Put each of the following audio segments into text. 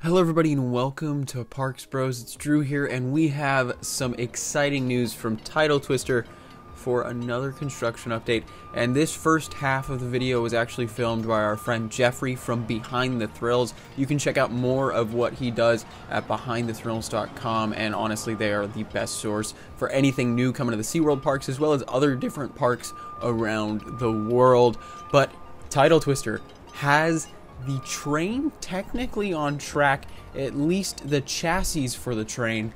Hello everybody and welcome to Parks Bros. It's Drew here, and we have some exciting news from Tidal Twister for another construction update. And this first half of the video was actually filmed by our friend Jeffrey from Behind the Thrills. You can check out more of what he does at BehindTheThrills.com, and honestly they are the best source for anything new coming to the SeaWorld parks as well as other different parks around the world. But Tidal Twister has the train technically on track, at least the chassis for the train,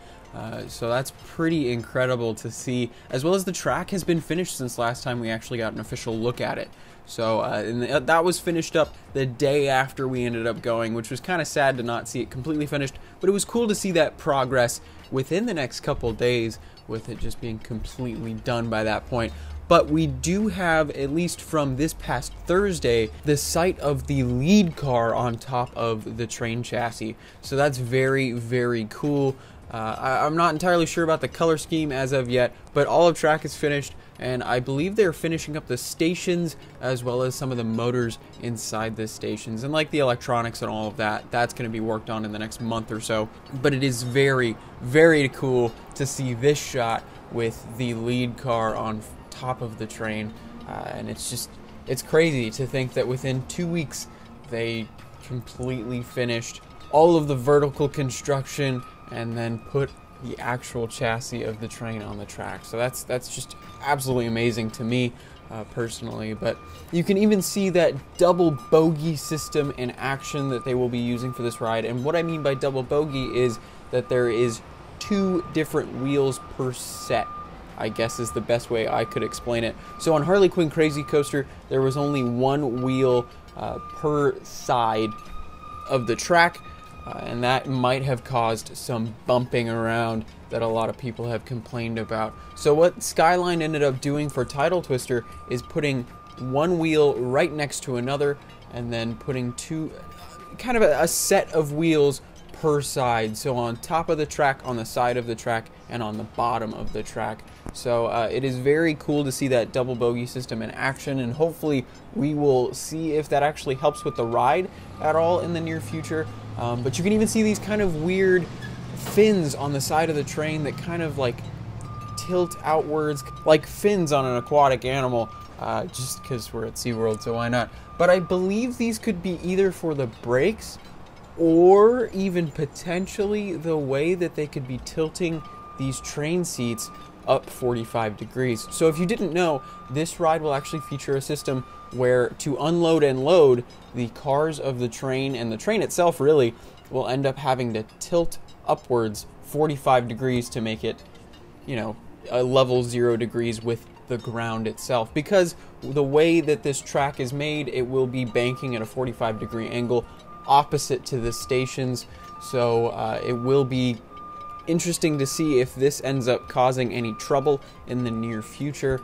so that's pretty incredible to see, as well as the track has been finished since last time we actually got an official look at it. So and that was finished up the day after we ended up going, which was kind of sad to not see it completely finished, but it was cool to see that progress within the next couple days with it just being completely done by that point. But we do have, at least from this past Thursday, the sight of the lead car on top of the train chassis. So that's very, very cool. I'm not entirely sure about the color scheme as of yet, but all of track is finished, and I believe they're finishing up the stations as well as some of the motors inside the stations, and like the electronics and all of that, that's going to be worked on in the next month or so. But it is very, very cool to see this shot with the lead car on top of the train, and it's crazy to think that within 2 weeks they completely finished all of the vertical construction and then put the actual chassis of the train on the track. So that's just absolutely amazing to me personally. But you can even see that double bogey system in action that they will be using for this ride. And what I mean by double bogey is that there is 2 different wheels per set, I guess is the best way I could explain it. So on Harley Quinn Crazy Coaster, there was only 1 wheel per side of the track, and that might have caused some bumping around that a lot of people have complained about. So what Skyline ended up doing for Tidal Twister is putting 1 wheel right next to another, and then putting 2, kind of a set of wheels per side, so on top of the track, on the side of the track, and on the bottom of the track. So it is very cool to see that double bogey system in action, and hopefully we will see if that actually helps with the ride at all in the near future. But you can even see these kind of weird fins on the side of the train that kind of like tilt outwards, like fins on an aquatic animal, just because we're at SeaWorld, so why not? But I believe these could be either for the brakes or even potentially the way that they could be tilting these train seats up 45 degrees. So if you didn't know, this ride will actually feature a system where to unload and load, the cars of the train and the train itself really will end up having to tilt upwards 45 degrees to make it, you know, a level 0 degrees with the ground itself. Because the way that this track is made, it will be banking at a 45-degree angle opposite to the stations, so it will be interesting to see if this ends up causing any trouble in the near future,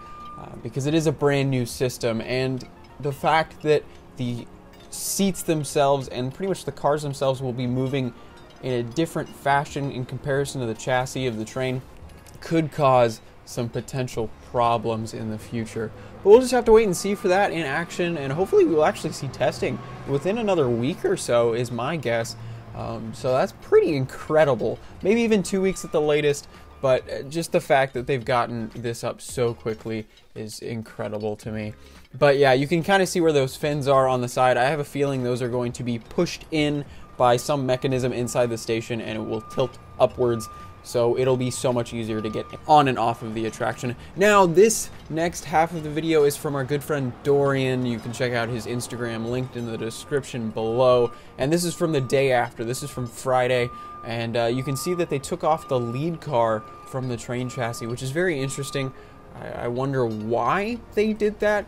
because it is a brand new system, and the fact that the seats themselves and pretty much the cars themselves will be moving in a different fashion in comparison to the chassis of the train could cause some potential problems in the future. But we'll just have to wait and see for that in action, and hopefully we'll actually see testing within another week or so is my guess. So that's pretty incredible. Maybe even 2 weeks at the latest, but just the fact that they've gotten this up so quickly is incredible to me. But yeah, you can kind of see where those fins are on the side. I have a feeling those are going to be pushed in by some mechanism inside the station, and it will tilt upwards, so it'll be so much easier to get on and off of the attraction. Now, this next half of the video is from our good friend Dorian. You can check out his Instagram linked in the description below. And this is from the day after. This is from Friday. And you can see that they took off the lead car from the train chassis, which is very interesting. I wonder why they did that.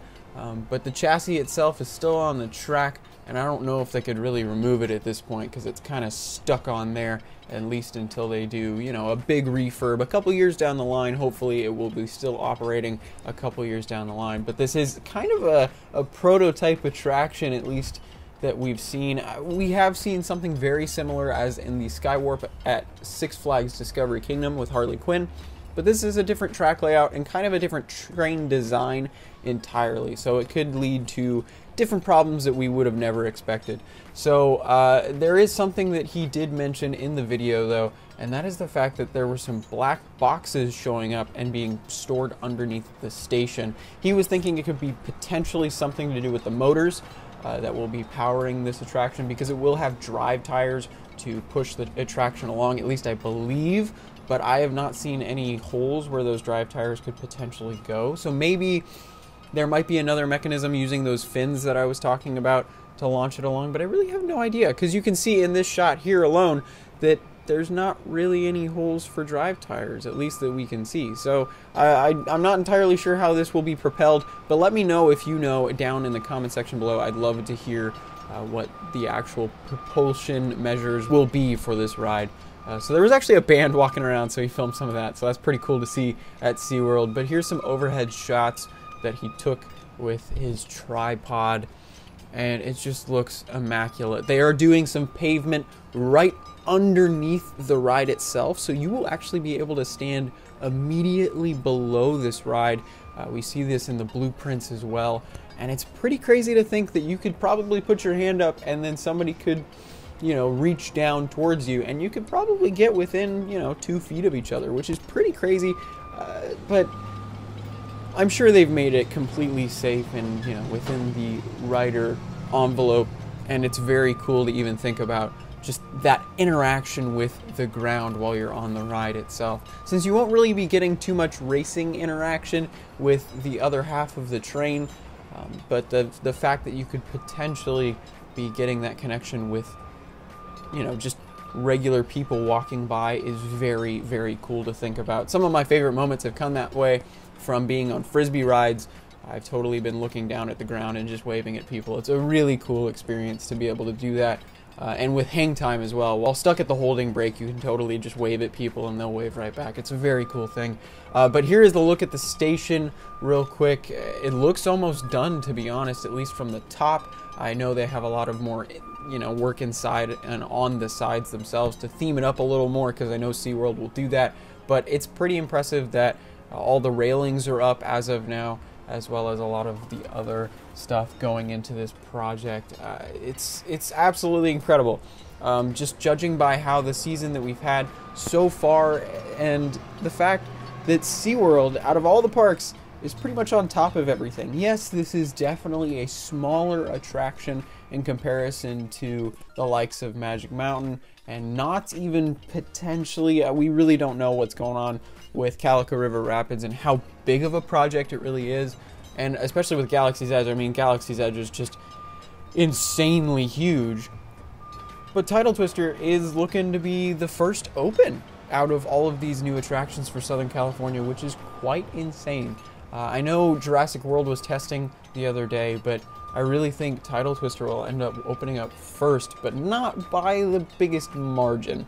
But the chassis itself is still on the track, and I don't know if they could really remove it at this point because it's kind of stuck on there, at least until they do, you know, a big refurb. A couple years down the line, hopefully it will be still operating a couple years down the line. But this is kind of a prototype attraction, at least that we've seen. We have seen something very similar as in the Skywarp at Six Flags Discovery Kingdom with Harley Quinn. But this is a different track layout and kind of a different train design entirely. So it could lead to different problems that we would have never expected. So there is something that he did mention in the video though, and that is the fact that there were some black boxes showing up and being stored underneath the station. He was thinking it could be potentially something to do with the motors that will be powering this attraction, because it will have drive tires to push the attraction along, at least I believe, but I have not seen any holes where those drive tires could potentially go. So maybe there might be another mechanism using those fins that I was talking about to launch it along, but I really have no idea, because you can see in this shot here alone that there's not really any holes for drive tires, at least that we can see. So I'm not entirely sure how this will be propelled, but let me know if you know down in the comment section below. I'd love to hear what the actual propulsion measures will be for this ride. So there was actually a band walking around, so he filmed some of that, so that's pretty cool to see at SeaWorld. But here's some overhead shots that he took with his tripod, and it just looks immaculate. They are doing some pavement right underneath the ride itself, so you will actually be able to stand immediately below this ride. We see this in the blueprints as well, and it's pretty crazy to think that you could probably put your hand up and then somebody could, you know, reach down towards you, and you could probably get within, you know, 2 feet of each other, which is pretty crazy. But I'm sure they've made it completely safe and, you know, within the rider envelope, and it's very cool to even think about just that interaction with the ground while you're on the ride itself. Since you won't really be getting too much racing interaction with the other half of the train, but the fact that you could potentially be getting that connection with, you know, just regular people walking by is very, very cool to think about. Some of my favorite moments have come that way from being on Frisbee rides. I've totally been looking down at the ground and just waving at people. It's a really cool experience to be able to do that. And with hang time as well. While stuck at the holding brake, you can totally just wave at people and they'll wave right back. It's a very cool thing. But here is the look at the station real quick. It looks almost done, to be honest, at least from the top. I know they have a lot of more, you know, work inside and on the sides themselves to theme it up a little more, because I know SeaWorld will do that. But it's pretty impressive that all the railings are up as of now, as well as a lot of the other stuff going into this project. It's absolutely incredible. Just judging by how the season that we've had so far, and the fact that SeaWorld, out of all the parks, is pretty much on top of everything. Yes, this is definitely a smaller attraction in comparison to the likes of Magic Mountain, and not even potentially, we really don't know what's going on with Calico River Rapids and how big of a project it really is. And especially with Galaxy's Edge, I mean, Galaxy's Edge is just insanely huge. But Tidal Twister is looking to be the first open out of all of these new attractions for Southern California, which is quite insane. I know Jurassic World was testing the other day, but I really think Tidal Twister will end up opening up first, but not by the biggest margin.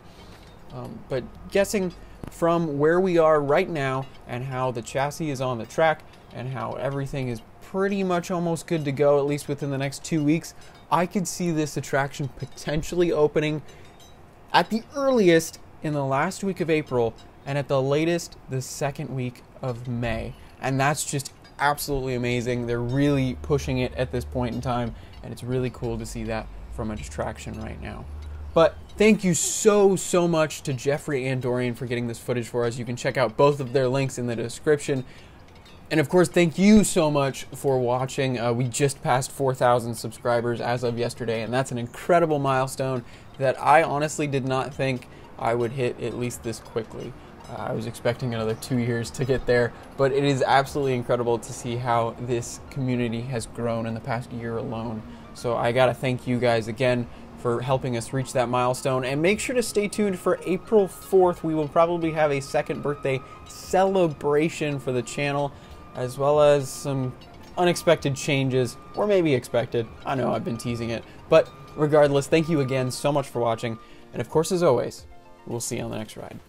But guessing from where we are right now and how the chassis is on the track and how everything is pretty much almost good to go, at least within the next 2 weeks, I could see this attraction potentially opening at the earliest in the last week of April, and at the latest the second week of May. And that's just absolutely amazing. They're really pushing it at this point in time, and it's really cool to see that from an attraction right now. But thank you so much to Jeffrey and Dorian for getting this footage for us. You can check out both of their links in the description. And of course, thank you so much for watching. We just passed 4,000 subscribers as of yesterday, and that's an incredible milestone that I honestly did not think I would hit at least this quickly. I was expecting another 2 years to get there, but it is absolutely incredible to see how this community has grown in the past year alone. So I gotta thank you guys again for helping us reach that milestone, and make sure to stay tuned for April 4th. We will probably have a second birthday celebration for the channel, as well as some unexpected changes, or maybe expected. I know I've been teasing it, but regardless, thank you again so much for watching, and of course, as always, we'll see you on the next ride.